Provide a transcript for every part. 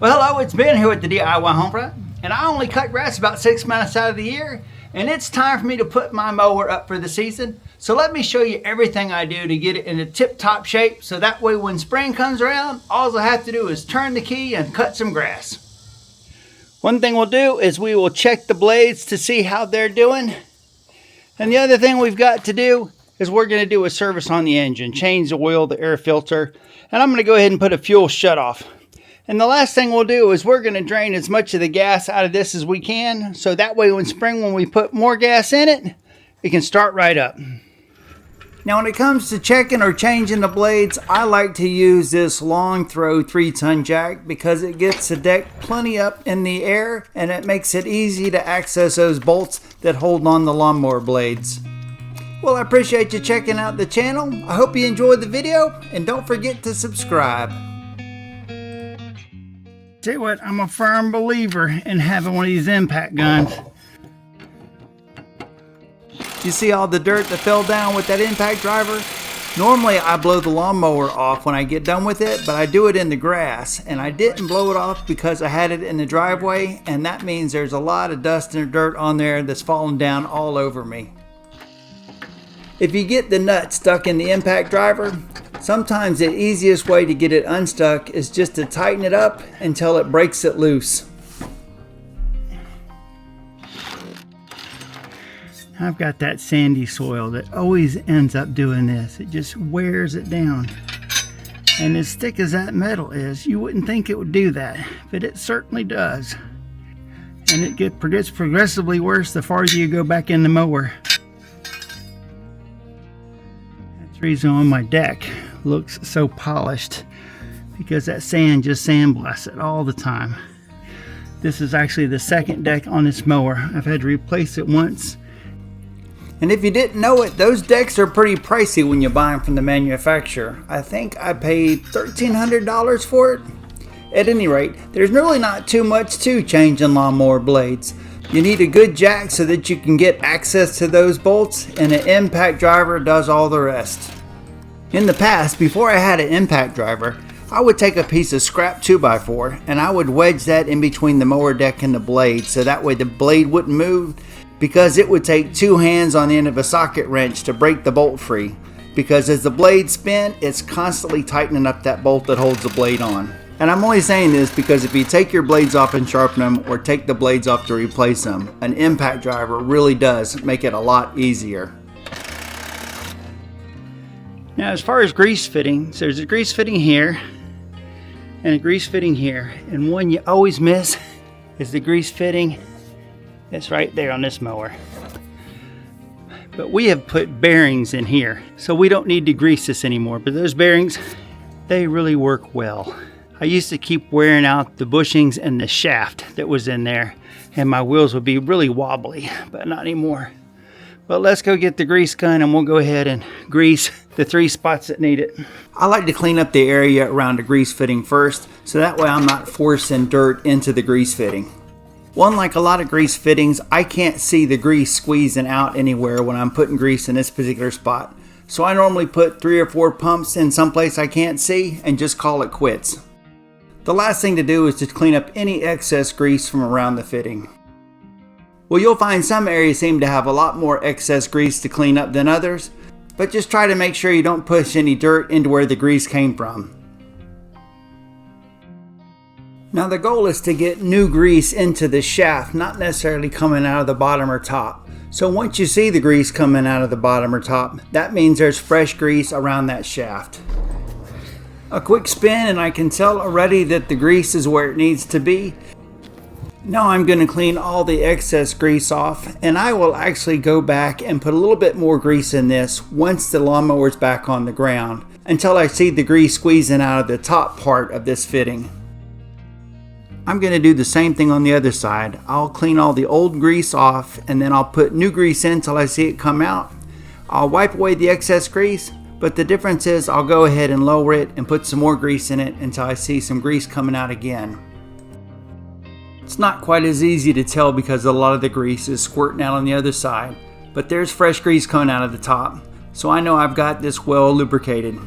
Well, hello, it's Ben here with the DIY Homefront, and I only cut grass about 6 months out of the year, and it's time for me to put my mower up for the season. So let me show you everything I do to get it in a tip-top shape, so that way when spring comes around, all I have to do is turn the key and cut some grass. One thing we'll do is we will check the blades to see how they're doing, and the other thing we've got to do is we're going to do a service on the engine, change the oil, the air filter, and I'm going to go ahead and put a fuel shutoff. And the last thing we'll do is we're going to drain as much of the gas out of this as we can, so that way when we put more gas in it, it can start right up. Now when it comes to checking or changing the blades, I like to use this long throw 3-ton jack because it gets the deck plenty up in the air and it makes it easy to access those bolts that hold on the lawnmower blades. Well, I appreciate you checking out the channel. I hope you enjoyed the video, and don't forget to subscribe. Tell you what, I'm a firm believer in having one of these impact guns. You see all the dirt that fell down with that impact driver? Normally I blow the lawnmower off when I get done with it, but I do it in the grass, and I didn't blow it off because I had it in the driveway, and that means there's a lot of dust and dirt on there that's falling down all over me. If you get the nut stuck in the impact driver, sometimes the easiest way to get it unstuck is just to tighten it up until it breaks it loose. I've got that sandy soil that always ends up doing this. It just wears it down. And as thick as that metal is, you wouldn't think it would do that, but it certainly does. And it gets progressively worse the farther you go back in the mower. That's the reason why my deck looks so polished, because that sand just sandblasts it all the time. This is actually the second deck on this mower. I've had to replace it once. And if you didn't know it, those decks are pretty pricey when you buy them from the manufacturer. I think I paid $1,300 for it. At any rate, there's really not too much to changing lawnmower blades. You need a good jack so that you can get access to those bolts, and an impact driver does all the rest. In the past, before I had an impact driver, I would take a piece of scrap 2x4 and I would wedge that in between the mower deck and the blade, so that way the blade wouldn't move, because it would take 2 hands on the end of a socket wrench to break the bolt free, because as the blades spin, it's constantly tightening up that bolt that holds the blade on. And I'm only saying this because if you take your blades off and sharpen them, or take the blades off to replace them, an impact driver really does make it a lot easier. Now as far as grease fittings, there's a grease fitting here and a grease fitting here, and one you always miss is the grease fitting that's right there on this mower. But we have put bearings in here, so we don't need to grease this anymore, but those bearings, they really work well. I used to keep wearing out the bushings and the shaft that was in there, and my wheels would be really wobbly, but not anymore. But let's go get the grease gun and we'll go ahead and grease the 3 spots that need it. I like to clean up the area around the grease fitting first, so that way I'm not forcing dirt into the grease fitting. Unlike a lot of grease fittings, I can't see the grease squeezing out anywhere when I'm putting grease in this particular spot. So I normally put 3 or 4 pumps in someplace I can't see and just call it quits. The last thing to do is to clean up any excess grease from around the fitting. Well, you'll find some areas seem to have a lot more excess grease to clean up than others, but just try to make sure you don't push any dirt into where the grease came from. Now the goal is to get new grease into the shaft, not necessarily coming out of the bottom or top. So once you see the grease coming out of the bottom or top, that means there's fresh grease around that shaft. A quick spin and I can tell already that the grease is where it needs to be. Now I'm going to clean all the excess grease off, and I will actually go back and put a little bit more grease in this once the lawnmower is back on the ground, until I see the grease squeezing out of the top part of this fitting. I'm going to do the same thing on the other side. I'll clean all the old grease off, and then I'll put new grease in until I see it come out. I'll wipe away the excess grease, but the difference is I'll go ahead and lower it and put some more grease in it until I see some grease coming out again. It's not quite as easy to tell because a lot of the grease is squirting out on the other side, but there's fresh grease coming out of the top, so I know I've got this well lubricated.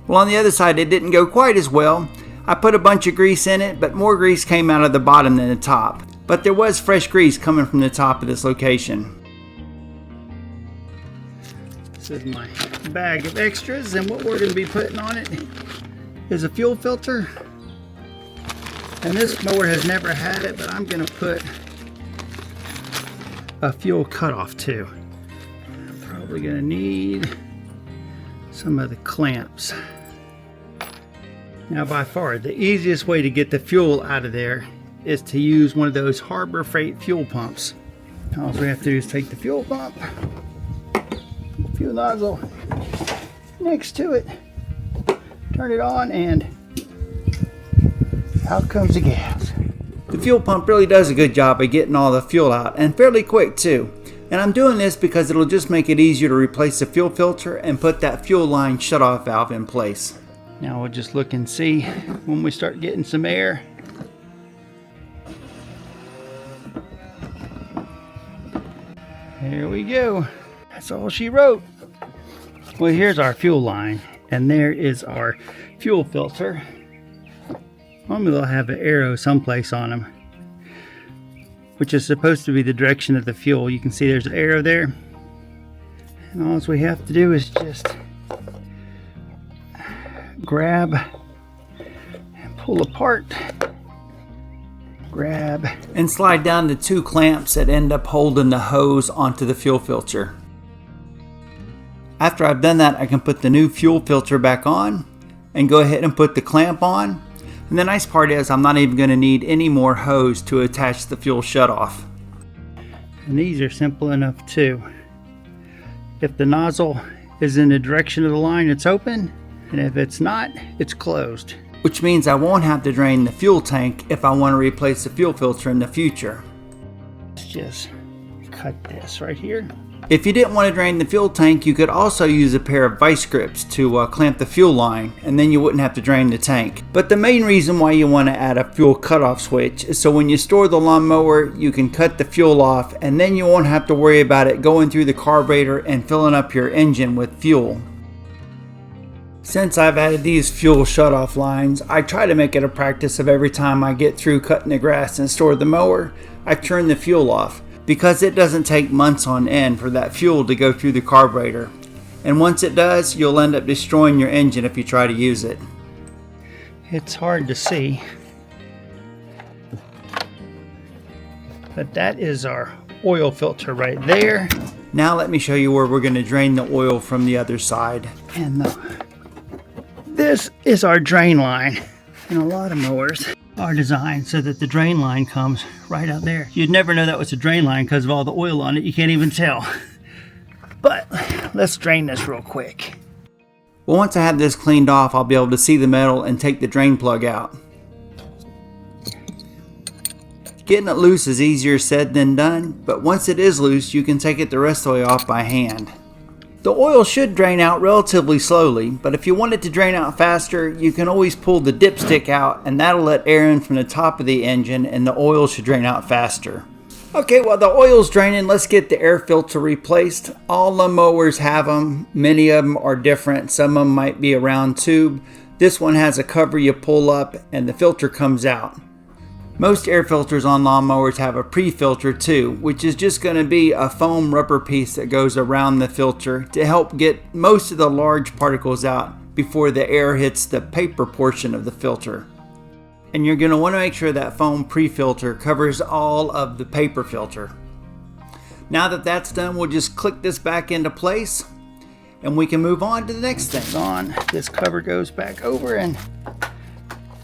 Well, on the other side it didn't go quite as well. I put a bunch of grease in it, but more grease came out of the bottom than the top. But there was fresh grease coming from the top of this location. This is my bag of extras, and what we're going to be putting on it is a fuel filter. And this mower has never had it, but I'm going to put a fuel cutoff too. I'm probably going to need some of the clamps. Now, by far the easiest way to get the fuel out of there is to use one of those Harbor Freight fuel pumps. All we have to do is take the fuel pump, fuel nozzle next to it, turn it on, and out comes the gas. The fuel pump really does a good job of getting all the fuel out, and fairly quick too. And I'm doing this because it'll just make it easier to replace the fuel filter and put that fuel line shutoff valve in place. Now we'll just look and see when we start getting some air. There we go. That's all she wrote. Well, here's our fuel line, and there is our fuel filter. Normally they'll have an arrow someplace on them, which is supposed to be the direction of the fuel. You can see there's an arrow there. And all we have to do is just grab and pull apart. Grab and slide down the two clamps that end up holding the hose onto the fuel filter. After I've done that, I can put the new fuel filter back on and go ahead and put the clamp on. And the nice part is I'm not even going to need any more hose to attach the fuel shutoff. And these are simple enough too. If the nozzle is in the direction of the line, it's open, and if it's not, it's closed. Which means I won't have to drain the fuel tank if I want to replace the fuel filter in the future. Let's just cut this right here. If you didn't want to drain the fuel tank, you could also use a pair of vice grips to clamp the fuel line, and then you wouldn't have to drain the tank. But the main reason why you want to add a fuel cutoff switch is so when you store the lawnmower, you can cut the fuel off, and then you won't have to worry about it going through the carburetor and filling up your engine with fuel. Since I've added these fuel shutoff lines, I try to make it a practice of every time I get through cutting the grass and store the mower, I turn the fuel off, because it doesn't take months on end for that fuel to go through the carburetor. And once it does, you'll end up destroying your engine if you try to use it. It's hard to see, but that is our oil filter right there. Now let me show you where we're going to drain the oil from the other side. And this is our drain line. And a lot of mowers are designed so that the drain line comes right out there. You'd never know that was a drain line because of all the oil on it. You can't even tell. But let's drain this real quick. Well, once I have this cleaned off, I'll be able to see the metal and take the drain plug out. Getting it loose is easier said than done, but once it is loose, you can take it the rest of the way off by hand. The oil should drain out relatively slowly, but if you want it to drain out faster, you can always pull the dipstick out, and that'll let air in from the top of the engine, and the oil should drain out faster. Okay, while the oil's draining, let's get the air filter replaced. All the mowers have them. Many of them are different. Some of them might be a round tube. This one has a cover you pull up, and the filter comes out. Most air filters on lawnmowers have a pre-filter too, which is just going to be a foam rubber piece that goes around the filter to help get most of the large particles out before the air hits the paper portion of the filter. And you're going to want to make sure that foam pre-filter covers all of the paper filter. Now that that's done, we'll just click this back into place and we can move on to the next thing. This cover goes back over and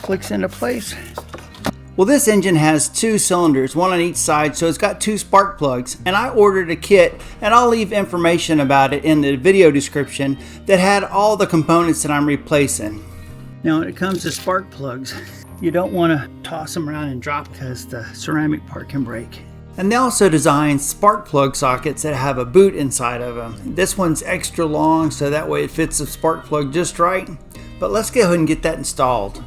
clicks into place. Well, this engine has two cylinders, one on each side, so it's got two spark plugs, and I ordered a kit, and I'll leave information about it in the video description that had all the components that I'm replacing. Now when it comes to spark plugs, you don't want to toss them around and drop because the ceramic part can break. And they also designed spark plug sockets that have a boot inside of them. This one's extra long, so that way it fits the spark plug just right. But let's go ahead and get that installed.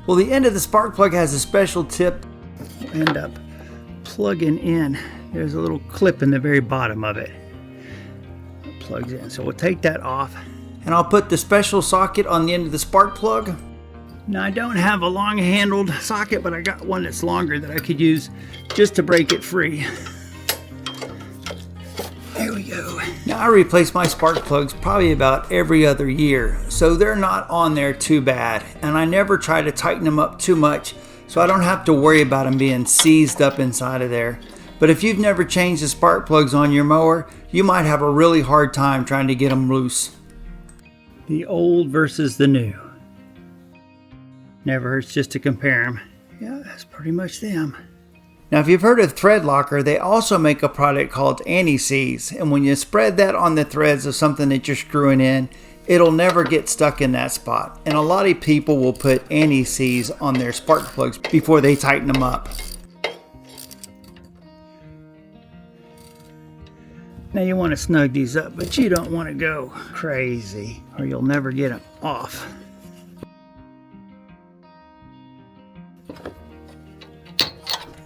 Well, the end of the spark plug has a special tip. We'll end up plugging in. There's a little clip in the very bottom of it. It plugs in. So we'll take that off. And I'll put the special socket on the end of the spark plug. Now I don't have a long handled socket, but I got one that's longer that I could use just to break it free. There we go. Now I replace my spark plugs probably about every other year, so they're not on there too bad, and I never try to tighten them up too much so I don't have to worry about them being seized up inside of there. But if you've never changed the spark plugs on your mower, you might have a really hard time trying to get them loose. The old versus the new. Never hurts just to compare them. Yeah, that's pretty much them. Now if you've heard of thread locker, they also make a product called anti-seize, and when you spread that on the threads of something that you're screwing in, it'll never get stuck in that spot. And a lot of people will put anti-seize on their spark plugs before they tighten them up. Now you want to snug these up, but you don't want to go crazy or you'll never get them off.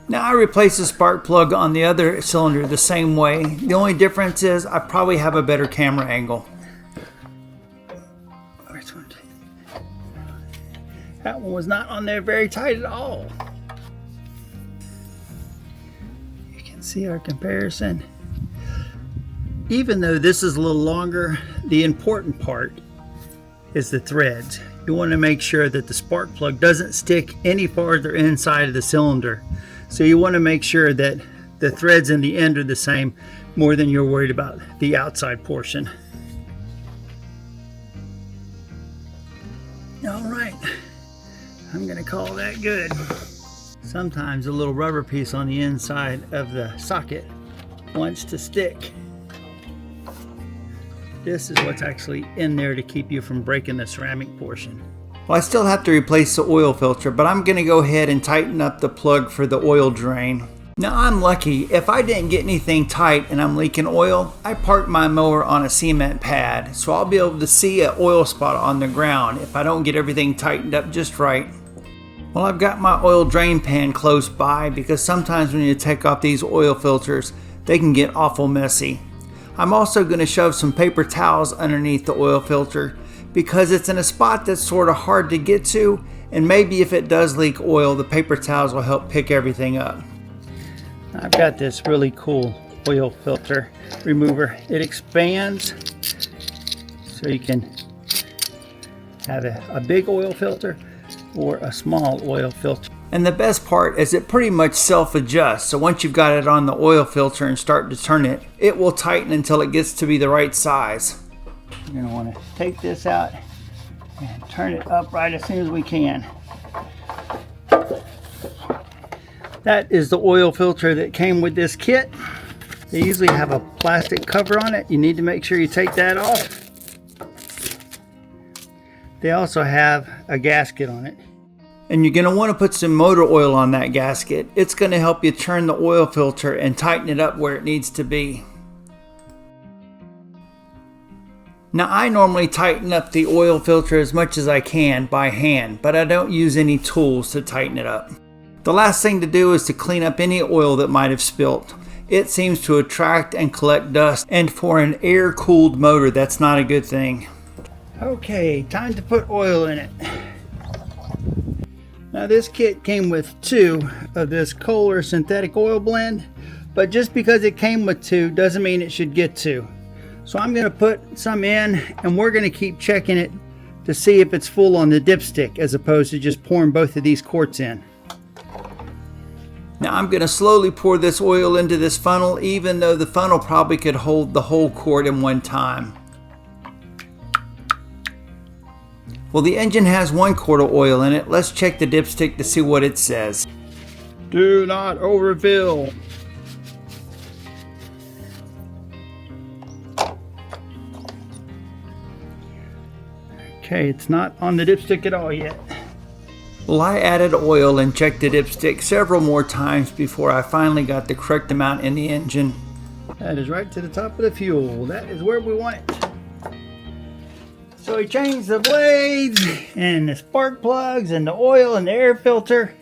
Now I replace the spark plug on the other cylinder the same way. The only difference is I probably have a better camera angle. That one was not on there very tight at all. You can see our comparison. Even though this is a little longer, the important part is the threads. You want to make sure that the spark plug doesn't stick any farther inside of the cylinder. So you want to make sure that the threads in the end are the same, more than you're worried about the outside portion. All right, I'm going to call that good. Sometimes a little rubber piece on the inside of the socket wants to stick. This is what's actually in there to keep you from breaking the ceramic portion. Well, I still have to replace the oil filter, but I'm going to go ahead and tighten up the plug for the oil drain. Now I'm lucky. If I didn't get anything tight and I'm leaking oil, I park my mower on a cement pad, so I'll be able to see an oil spot on the ground if I don't get everything tightened up just right. Well, I've got my oil drain pan close by because sometimes when you take off these oil filters, they can get awful messy. I'm also going to shove some paper towels underneath the oil filter because it's in a spot that's sort of hard to get to, and maybe if it does leak oil, the paper towels will help pick everything up. I've got this really cool oil filter remover. It expands so you can have a big oil filter or a small oil filter. And the best part is it pretty much self-adjusts. So once you've got it on the oil filter and start to turn it, it will tighten until it gets to be the right size. You're going to want to take this out and turn it upright as soon as we can. That is the oil filter that came with this kit. They usually have a plastic cover on it. You need to make sure you take that off. They also have a gasket on it. And you're going to want to put some motor oil on that gasket. It's going to help you turn the oil filter and tighten it up where it needs to be. Now I normally tighten up the oil filter as much as I can by hand, but I don't use any tools to tighten it up. The last thing to do is to clean up any oil that might have spilt. It seems to attract and collect dust, and for an air-cooled motor, that's not a good thing. Okay, time to put oil in it. Now this kit came with 2 of this Kohler synthetic oil blend, but just because it came with 2 doesn't mean it should get 2. So I'm going to put some in, and we're going to keep checking it to see if it's full on the dipstick as opposed to just pouring both of these quarts in. Now I'm going to slowly pour this oil into this funnel, even though the funnel probably could hold the whole quart in one time. Well, the engine has 1 quart of oil in it. Let's check the dipstick to see what it says. Do not overfill. Okay, it's not on the dipstick at all yet. Well, I added oil and checked the dipstick several more times before I finally got the correct amount in the engine. That is right to the top of the fuel. That is where we want it. So we changed the blades and the spark plugs and the oil and the air filter.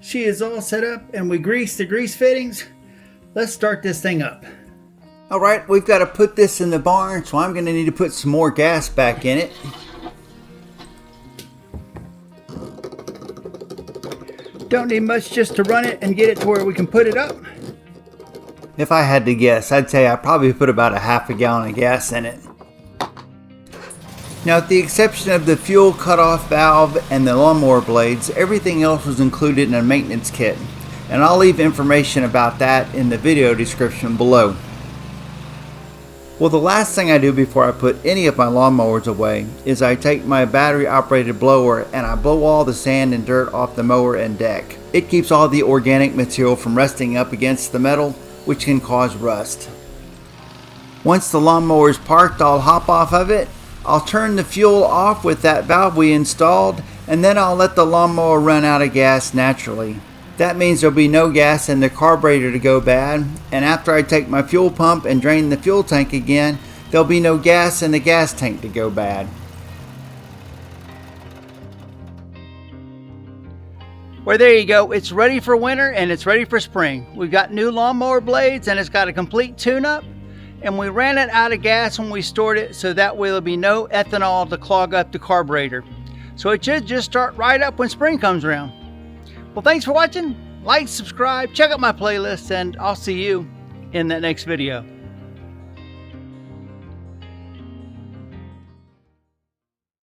She is all set up, and we greased the grease fittings. Let's start this thing up. All right, we've got to put this in the barn, so I'm going to need to put some more gas back in it. Don't need much just to run it and get it to where we can put it up. If I had to guess, I'd say I probably put about a half a gallon of gas in it. Now, with the exception of the fuel cutoff valve and the lawnmower blades, everything else was included in a maintenance kit, and I'll leave information about that in the video description below. Well, the last thing I do before I put any of my lawnmowers away is I take my battery operated blower and I blow all the sand and dirt off the mower and deck. It keeps all the organic material from resting up against the metal, which can cause rust. Once the lawnmower is parked, I'll hop off of it. I'll turn the fuel off with that valve we installed, and then I'll let the lawnmower run out of gas naturally. That means there'll be no gas in the carburetor to go bad, and after I take my fuel pump and drain the fuel tank again, there'll be no gas in the gas tank to go bad. Well, there you go. It's ready for winter and it's ready for spring. We've got new lawnmower blades and it's got a complete tune-up. And we ran it out of gas when we stored it, so that way there'll be no ethanol to clog up the carburetor. So it should just start right up when spring comes around. Well, thanks for watching. Like, subscribe, check out my playlist, and I'll see you in that next video.